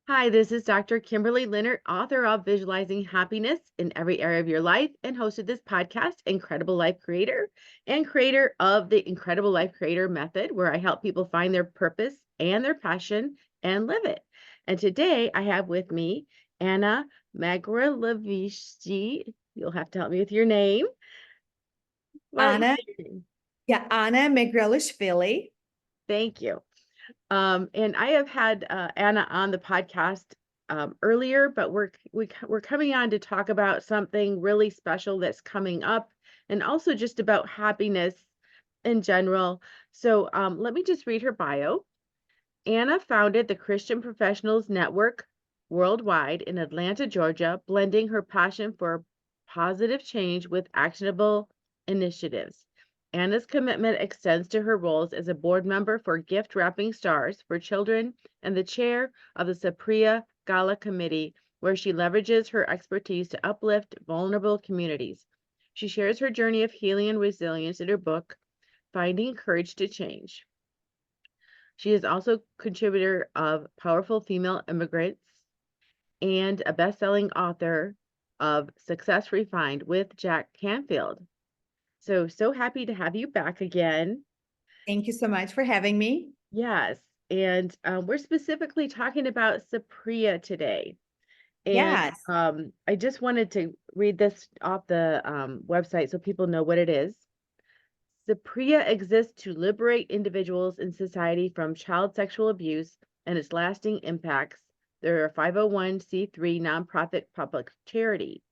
Hi, this is Dr. Kimberley Linert, author of Visualizing Happiness in Every Area of Your Life, and host of this podcast, Incredible Life Creator, and creator of the Incredible Life Creator method, where I help people find their purpose and their passion and live it. And today I have with me Anna Megrelishvili. You'll have to help me with your name. Why don't you Anna, say your name? yeah, Anna Megrelishvili. Thank you. And I have had Anna on the podcast earlier, but we're coming on to talk about something really special that's coming up, and also just about happiness in general. So let me just read her bio. Anna founded the Christian Professionals Network worldwide in Atlanta, Georgia, blending her passion for positive change with actionable initiatives. Anna's commitment extends to her roles as a board member for Gift Wrapping Stars for Children and the chair of the Saprea Gala Committee, where she leverages her expertise to uplift vulnerable communities. She shares her journey of healing and resilience in her book, Finding Courage to Change. She is also contributor of Powerful Female Immigrants and a best-selling author of Success Refined with Jack Canfield. So happy to have you back again. Thank you so much for having me. Yes, and we're specifically talking about Saprea today. And Yes. I just wanted to read this off the website so people know what it is. Saprea exists to liberate individuals in society from child sexual abuse and its lasting impacts. They're a 501c3 nonprofit public charity.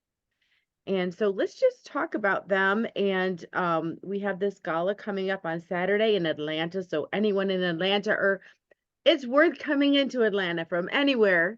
And so let's just talk about them. And we have this gala coming up on Saturday in Atlanta. So anyone in Atlanta, or it's worth coming into Atlanta from anywhere,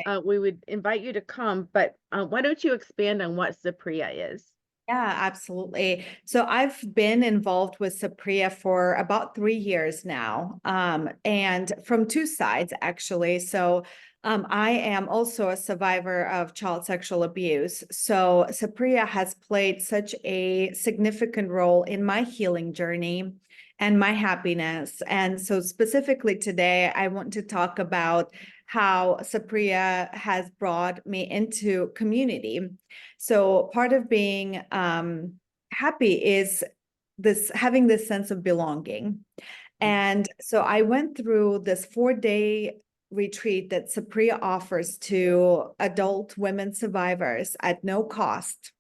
Okay. we would invite you to come. But why don't you expand on what Saprea is? Yeah, absolutely. So I've been involved with Saprea for about 3 years now, and from two sides, actually. So I am also a survivor of child sexual abuse. So Saprea has played such a significant role in my healing journey and my happiness. And so specifically today, I want to talk about how Saprea has brought me into community. So part of being happy is this having this sense of belonging. And so I went through this 4-day retreat that Saprea offers to adult women survivors at no cost.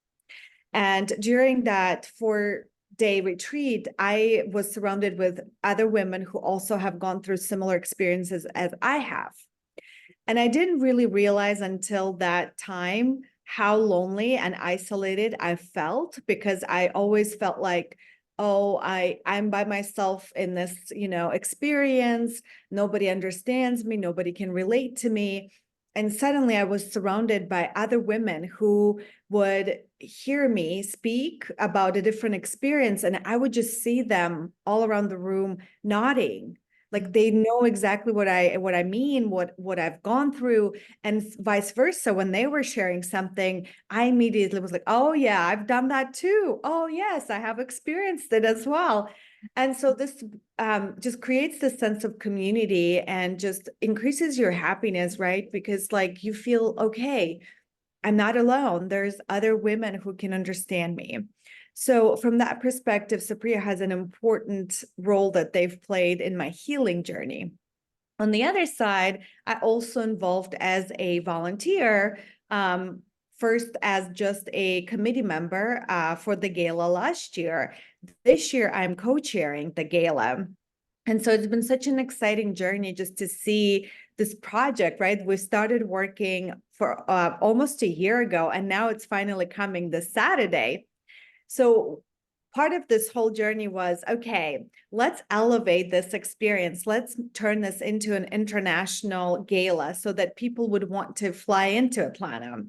And during that 4-day retreat, I was surrounded with other women who also have gone through similar experiences as I have. And I didn't really realize until that time how lonely and isolated I felt, because I always felt like, oh, I'm by myself in this, experience. Nobody understands me, nobody can relate to me. And suddenly I was surrounded by other women who would hear me speak about a different experience, and I would just see them all around the room nodding, like they know exactly what I mean, what I've gone through, and vice versa. When they were sharing something, I immediately was like, oh yeah, I've done that too. Oh yes, I have experienced it as well. And so this just creates this sense of community and just increases your happiness, right? Because like you feel, okay, I'm not alone. There's other women who can understand me. So from that perspective, Saprea has an important role that they've played in my healing journey. On the other side, I also involved as a volunteer, first as just a committee member for the gala last year. This year, I'm co-chairing the gala. And so it's been such an exciting journey just to see this project, right? We started working for almost a year ago, and now it's finally coming this Saturday. So part of this whole journey was, okay, let's elevate this experience. Let's turn this into an international gala so that people would want to fly into Atlanta.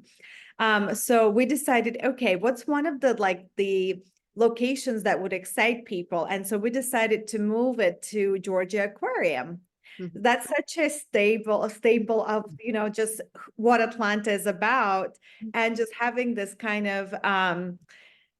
So we decided, okay, what's one of the locations that would excite people? And so we decided to move it to Georgia Aquarium. Mhm. That's such a staple of, just what Atlanta is about. And just having this kind of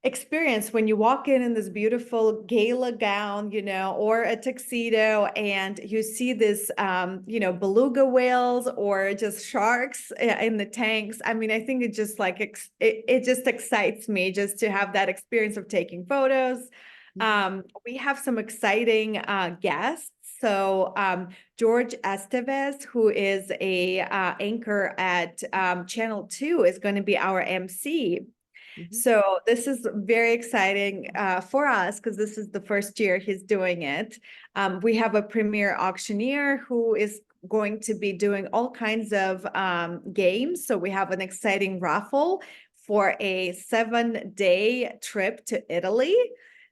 experience when you walk in this beautiful gala gown, or a tuxedo, and you see this, beluga whales or just sharks in the tanks. I mean, I think it just like, it just excites me just to have that experience of taking photos. We have some exciting guests. So George Estevez, who is a anchor at Channel 2, is going to be our MC. Mhm. So this is very exciting for us because this is the first year he's doing it. We have a premier auctioneer who is going to be doing all kinds of games. So we have an exciting raffle for a 7-day trip to Italy.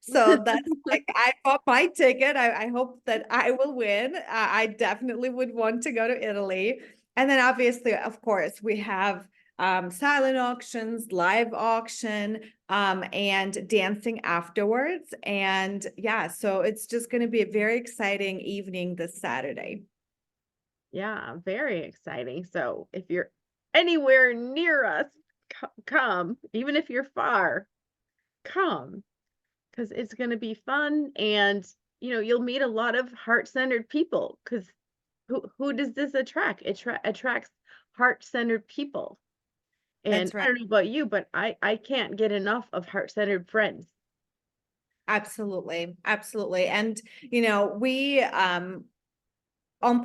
So that's like, I bought my ticket. I hope that I will win. I definitely would want to go to Italy. And then obviously, of course, we have silent auctions, live auction, and dancing afterwards. And yeah, so it's just going to be a very exciting evening this Saturday. Yeah, very exciting. So if you're anywhere near us, come, even if you're far, come, because it's going to be fun, and you'll meet a lot of heart-centered people. Because who does this attract? It attracts heart-centered people. And That's right. I don't know about you, but I can't get enough of heart-centered friends. Absolutely. Absolutely. And, we on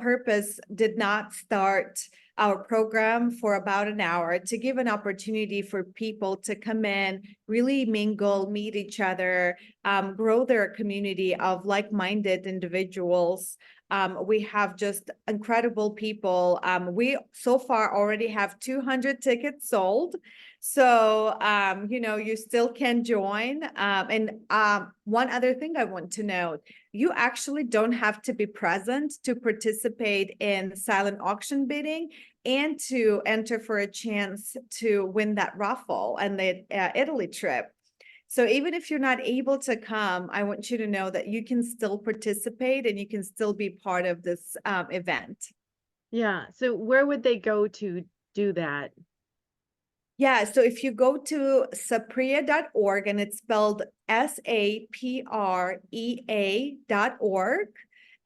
purpose did not start our program for about an hour to give an opportunity for people to come in, really mingle, meet each other, grow their community of like-minded individuals. We have just incredible people. We so far already have 200 tickets sold. So, you still can join. And one other thing I want to note, you actually don't have to be present to participate in silent auction bidding and to enter for a chance to win that raffle and the Italy trip. So even if you're not able to come, I want you to know that you can still participate and you can still be part of this event. Yeah. So where would they go to do that? Yeah, so if you go to saprea.org, and it's spelled SAPREA.org,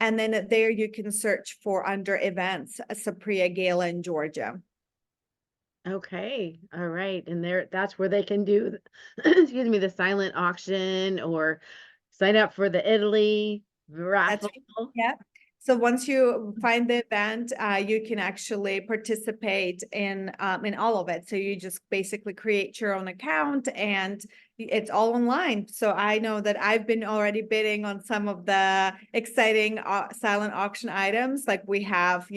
and then there you can search for under events, Saprea Gala in Georgia. Okay. All right. And that's where they can do, excuse me, the silent auction or sign up for the Italy That's raffle. yeah. So once you find the event, you can actually participate in all of it. So you just basically create your own account, and it's all online. So I know that I've been already bidding on some of the exciting silent auction items. Like we have,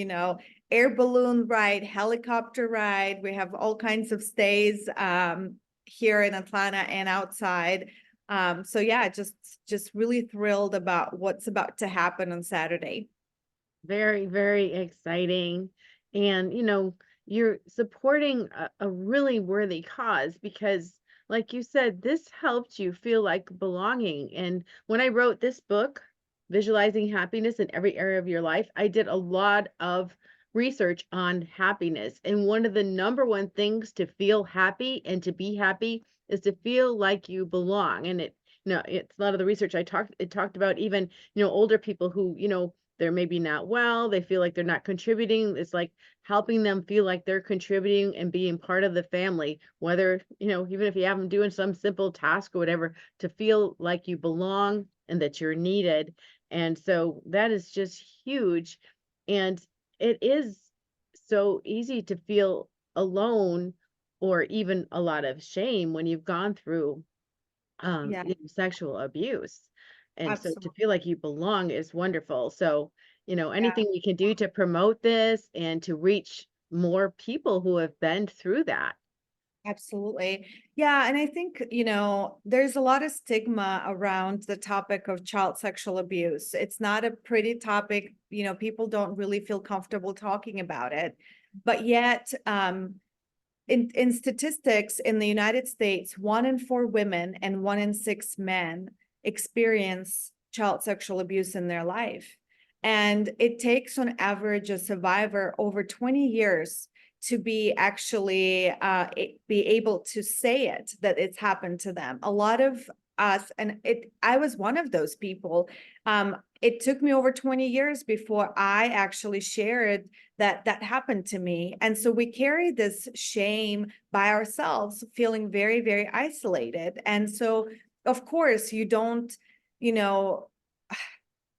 air balloon ride, helicopter ride. We have all kinds of stays here in Atlanta and outside. So yeah, just really thrilled about what's about to happen on Saturday. Very, very exciting. And, you're supporting a really worthy cause because, like you said, this helped you feel like belonging. And when I wrote this book, Visualizing Happiness in Every Area of Your Life, I did a lot of research on happiness. And one of the number one things to feel happy and to be happy is to feel like you belong. And it's a lot of the research it talked about even, older people who, they're maybe not well, they feel like they're not contributing. It's like helping them feel like they're contributing and being part of the family, whether, even if you have them doing some simple task or whatever, to feel like you belong and that you're needed. And so that is just huge. And it is so easy to feel alone or even a lot of shame when you've gone through Yeah, sexual abuse. And so to absolutely. feel like you belong is wonderful. So, Yeah, anything we can do to promote this and to reach more people who have been through that. absolutely. Yeah, and I think, there's a lot of stigma around the topic of child sexual abuse. It's not a pretty topic, people don't really feel comfortable talking about it. But yet, in statistics in the United States, 1 in 4 women and 1 in 6 men experience child sexual abuse in their life. And it takes on average a survivor over 20 years to be actually be able to say it, that it's happened to them. A lot of us, and I was one of those people. It took me over 20 years before I actually shared that happened to me. And so we carry this shame by ourselves, feeling very, very isolated. And so, of course, you don't, you know,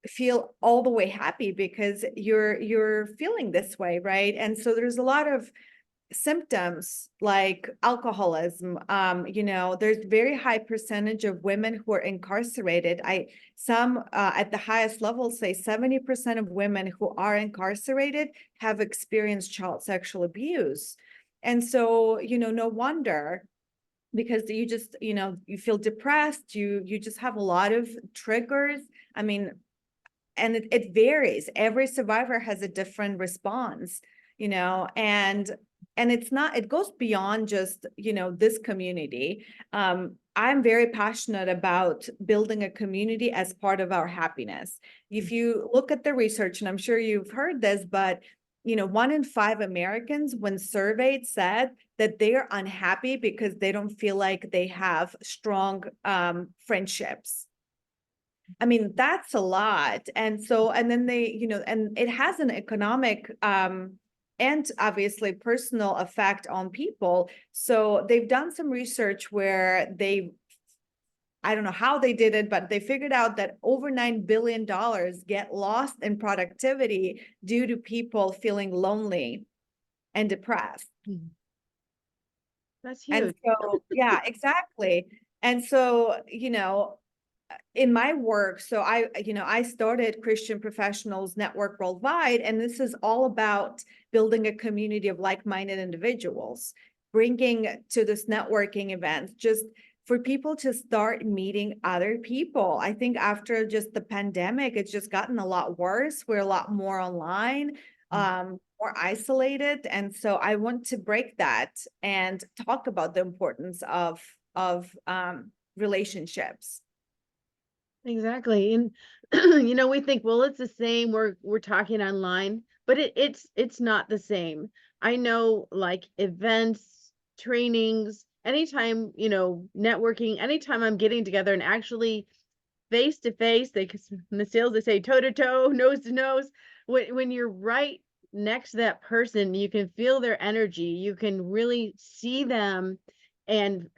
feel all the way happy because you're feeling this way, right? And so there's a lot of symptoms like alcoholism. There's very high percentage of women who are incarcerated. Some at the highest level say 70% of women who are incarcerated have experienced child sexual abuse. And so, no wonder, because you just, you feel depressed, you just have a lot of triggers. I mean, and it varies. Every survivor has a different response, and it's not, it goes beyond just, this community. I'm very passionate about building a community as part of our happiness. If you look at the research, and I'm sure you've heard this, but 1 in 5 Americans, when surveyed, said that they are unhappy because they don't feel like they have strong friendships. I mean, that's a lot. And so, and then they, and it has an economic and obviously personal effect on people. So they've done some research where I don't know how they did it, but they figured out that over $9 billion get lost in productivity due to people feeling lonely and depressed. That's And huge. so, yeah, exactly. And so, in my work, so I started Christian Professionals Network Worldwide, and this is all about building a community of like-minded individuals, bringing to this networking event, just for people to start meeting other people. I think after just the pandemic, it's just gotten a lot worse. We're a lot more online, more isolated. And so I want to break that and talk about the importance of relationships. Exactly. And we think, well, it's the same. We're talking online, but it's not the same. I know, like, events, trainings, anytime, networking, anytime I'm getting together and actually face to face, in the sales they say toe to toe, nose to nose. When you're right next to that person, you can feel their energy. You can really see them and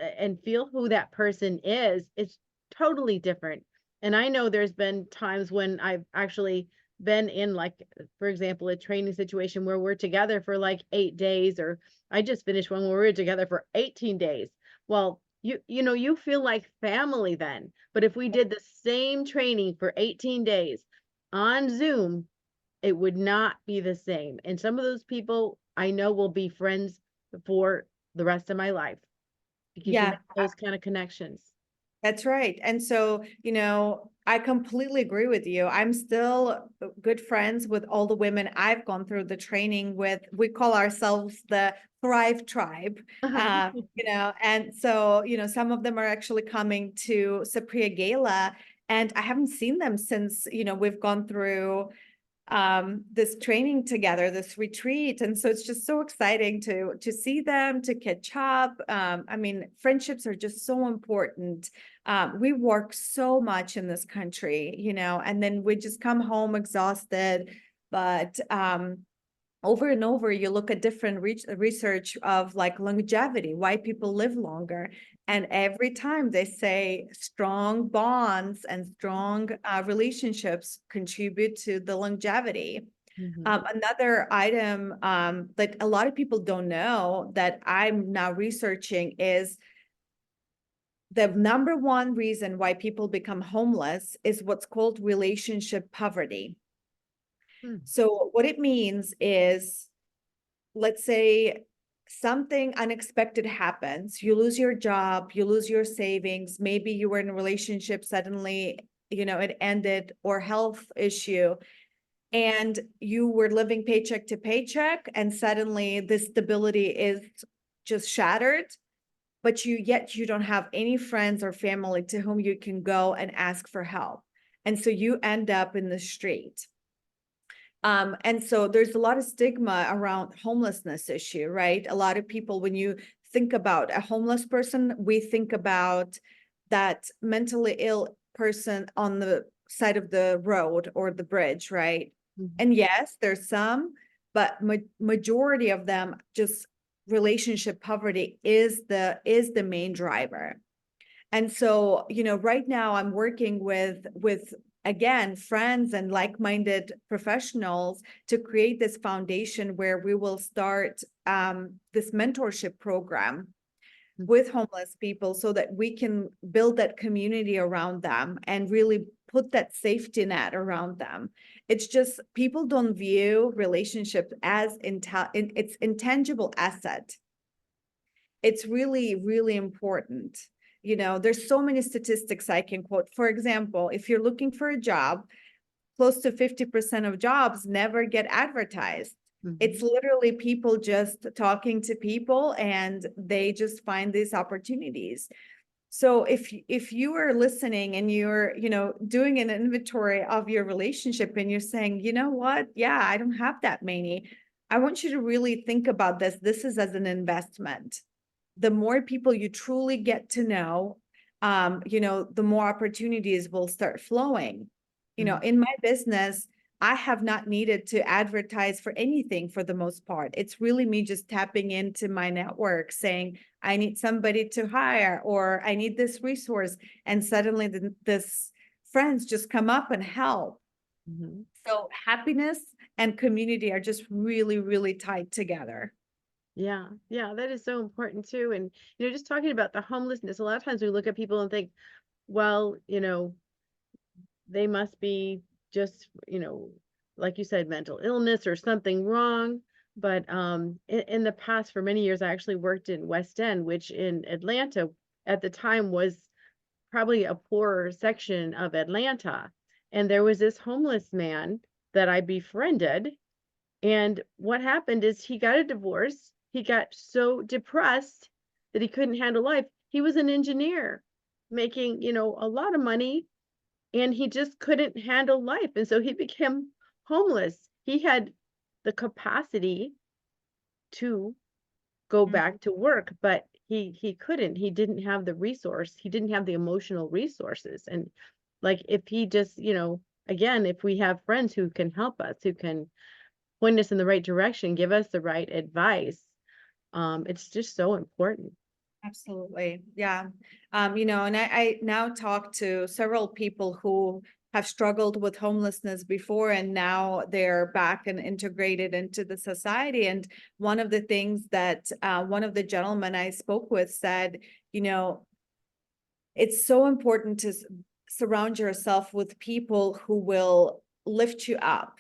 feel who that person is. It's totally different. And I know there's been times when I've actually been in, like, for example, a training situation where we're together for like 8 days, or I just finished one where we were together for 18 days. Well, you feel like family then. But if we did the same training for 18 days on Zoom, it would not be the same. And some of those people I know will be friends for the rest of my life, because you Yeah, make those kind of connections. that's right. And so, I completely agree with you. I'm still good friends with all the women I've gone through the training with. We call ourselves the Thrive Tribe, and so, some of them are actually coming to Saprea Gala, and I haven't seen them since, we've gone through this training together, this retreat. And so it's just so exciting to see them, to catch up. I mean, friendships are just so important. We work so much in this country, and then we just come home exhausted. But over and over, you look at different research of like longevity, why people live longer. And every time they say strong bonds and strong relationships contribute to the longevity. Another item that a lot of people don't know that I'm now researching is the number one reason why people become homeless is what's called relationship poverty. So what it means is, let's say something unexpected happens, you lose your job, you lose your savings, maybe you were in a relationship, suddenly, it ended, or health issue, and you were living paycheck to paycheck, and suddenly this stability is just shattered, but yet you don't have any friends or family to whom you can go and ask for help. And so you end up in the street. And so there's a lot of stigma around homelessness issue, right? A lot of people, when you think about a homeless person, we think about that mentally ill person on the side of the road or the bridge, right? Mhm. And yes, there's some, but majority of them, just relationship poverty is the main driver. And so, right now I'm working with again, friends and like-minded professionals to create this foundation where we will start this mentorship program Mhm. with homeless people so that we can build that community around them and really put that safety net around them. It's just people don't view relationships as it's intangible asset. It's really, really important. There's so many statistics I can quote. For example, if you're looking for a job, close to 50% of jobs never get advertised. It's Mhm. literally people just talking to people and they just find these opportunities. So if you are listening and you're, doing an inventory of your relationship and you're saying, you know what? Yeah, I don't have that many. I want you to really think about this. This is as an investment. The more people you truly get to know, the more opportunities will start flowing. Mhm. In my business, I have not needed to advertise for anything for the most part. It's really me just tapping into my network saying, I need somebody to hire, or I need this resource. And suddenly this friends just come up and help. Mhm. So happiness and community are just really, really tied together. Yeah, yeah, that is so important too. And just talking about the homelessness, a lot of times we look at people and think, well, they must be just, like you said, mental illness or something wrong. But in the past, for many years, I actually worked in West End, which in Atlanta at the time was probably a poorer section of Atlanta. And there was this homeless man that I befriended. And what happened is he got a divorce. He got so depressed that he couldn't handle life. He was an engineer making, a lot of money, and he just couldn't handle life. And so he became homeless. He had the capacity to go back to work, but he couldn't. He didn't have the resource. He didn't have the emotional resources. And like if he just, again, if we have friends who can help us, who can point us in the right direction, give us the right advice, it's just so important. Absolutely. Yeah. And I now talk to several people who have struggled with homelessness before and now they're back and integrated into the society. And one of the things that one of the gentlemen I spoke with said, you know, it's so important to surround yourself with people who will lift you up,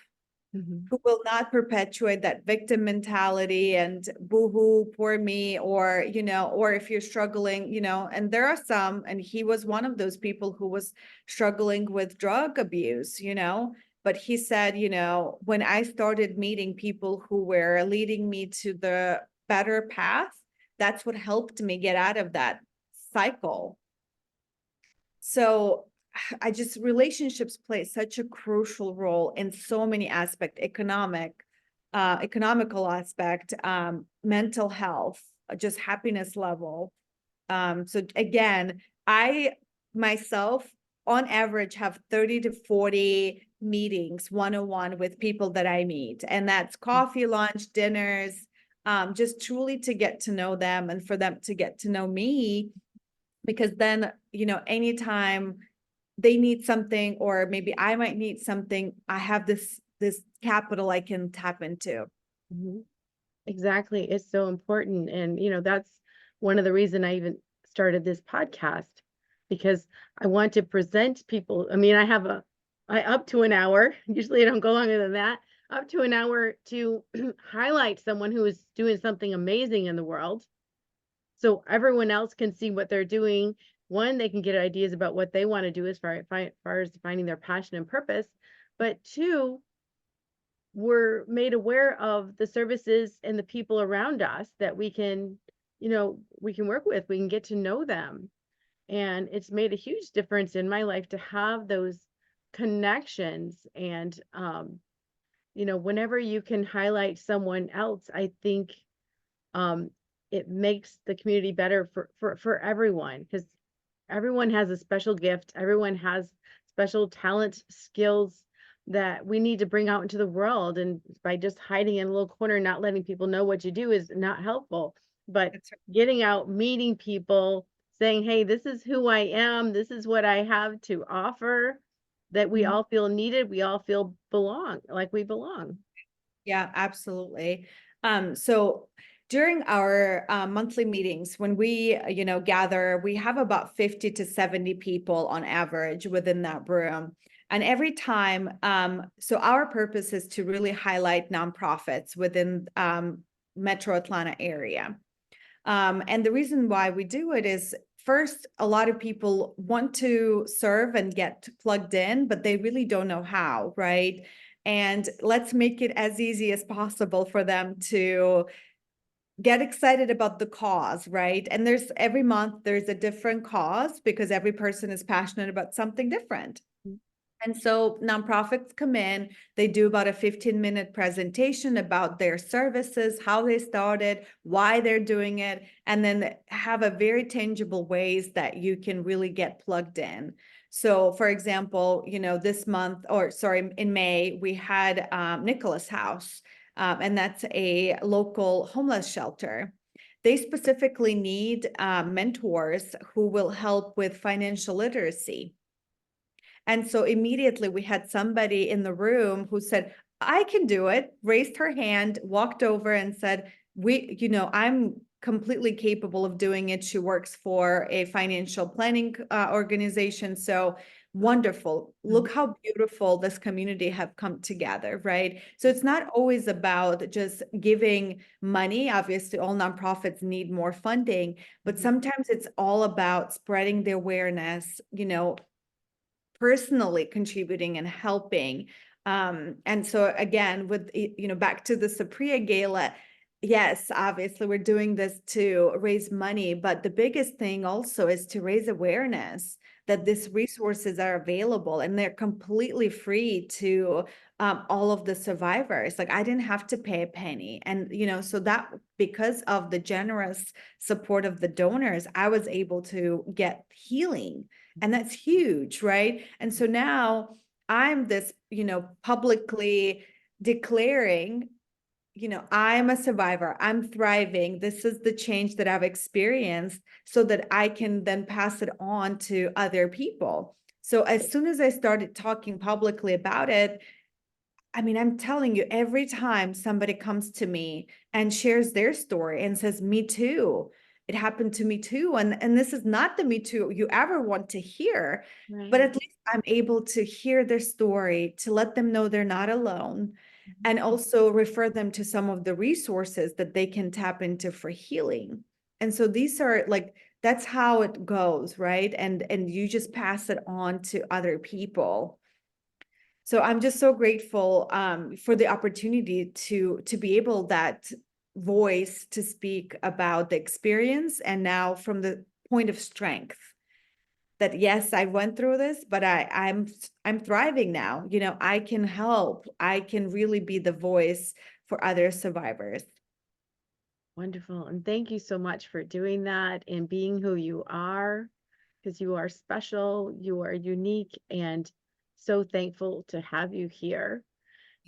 Mhm. who will not perpetuate that victim mentality and boohoo, poor me, or, or if you're struggling, and there are some, and he was one of those people who was struggling with drug abuse, but he said, when I started meeting people who were leading me to the better path, that's what helped me get out of that cycle. So relationships play such a crucial role in so many aspects, economical aspect, mental health, just happiness level. So again, I myself on average have 30 to 40 meetings one-on-one with people that I meet. And that's coffee, lunch, dinners, just truly to get to know them and for them to get to know me, because then, anytime they need something, or maybe I might need something, I have this capital I can tap into. Mhm. Exactly. It's so important. And, that's one of the reason I even started this podcast, because I want to present people. I mean, I up to an hour, usually I don't go longer than that, up to an hour to highlight someone who is doing something amazing in the world. So everyone else can see what they're doing. One, they can get ideas about what they want to do as far as finding their passion and purpose. But two, we're made aware of the services and the people around us that we can work with, we can get to know them. And it's made a huge difference in my life to have those connections. And whenever you can highlight someone else, I think um, it makes the community better for everyone, because everyone has a special gift. Everyone has special talent, skills that we need to bring out into the world. And by just hiding in a little corner, not letting people know what you do is not helpful. But That's right. getting out, meeting people, saying, hey, this is who I am, this is what I have to offer, that we Mhm. all feel needed, we all feel like we belong. Yeah, absolutely. So during our monthly meetings, when we, gather, we have about 50 to 70 people on average within that room. And every time, so our purpose is to really highlight nonprofits within Metro Atlanta area. And the reason why we do it is, first, a lot of people want to serve and get plugged in, but they really don't know how, right? And let's make it as easy as possible for them to get excited about the cause, right? And there's every month there's a different cause because every person is passionate about something different. And so nonprofits come in, they do about a 15-minute presentation about their services, how they started, why they're doing it, and then have a very tangible ways that you can really get plugged in. So for example, this month, or sorry, in May, we had Nicholas House, and that's a local homeless shelter. They specifically need mentors who will help with financial literacy. And so immediately we had somebody in the room who said, I can do it, raised her hand, walked over and said, I'm completely capable of doing it. She works for a financial planning organization. So wonderful. Mhm. Look how beautiful this community have come together, right? So it's not always about just giving money. Obviously, all nonprofits need more funding, but Mhm. sometimes it's all about spreading the awareness, personally contributing and helping. And so again, with, back to the Saprea Gala, yes, obviously we're doing this to raise money, but the biggest thing also is to raise awareness that these resources are available and they're completely free to all of the survivors. Like I didn't have to pay a penny. And, so that because of the generous support of the donors, I was able to get healing. And that's huge, right? And so now I'm this, publicly declaring, I'm a survivor, I'm thriving. This is the change that I've experienced so that I can then pass it on to other people. So as soon as I started talking publicly about it, I mean, I'm telling you, every time somebody comes to me and shares their story and says, me too, it happened to me too. And this is not the me too you ever want to hear, but Right. at least I'm able to hear their story, to let them know they're not alone, Mhm. and also refer them to some of the resources that they can tap into for healing. And so these are like, that's how it goes, right? And you just pass it on to other people. So I'm just so grateful for the opportunity to be able that voice to speak about the experience, and now from the point of strength that yes, I went through this, but I'm thriving now. I can help. I can really be the voice for other survivors. Wonderful. And thank you so much for doing that and being who you are, because you are special, you are unique, and so thankful to have you here,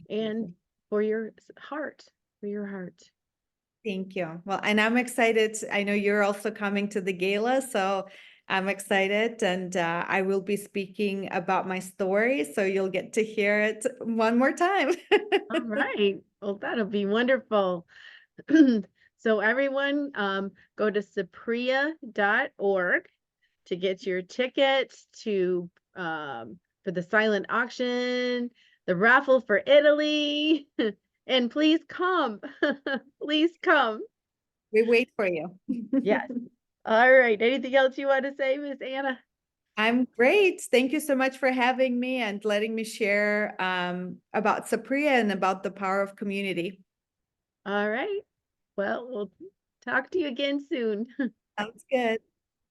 and for your heart, for your heart. Thank you. Well, and I'm excited. I know you're also coming to the gala, so I'm excited, and I will be speaking about my story, so you'll get to hear it one more time. All right. Well, that'll be wonderful. So everyone, go to saprea.org to get your tickets to for the silent auction, the raffle for Italy, and please come. Please come. We wait for you. Yes. All right. Anything else you want to say, Miss Anna? I'm great. Thank you so much for having me and letting me share about Saprea and about the power of community. All right. Well, we'll talk to you again soon. Sounds good.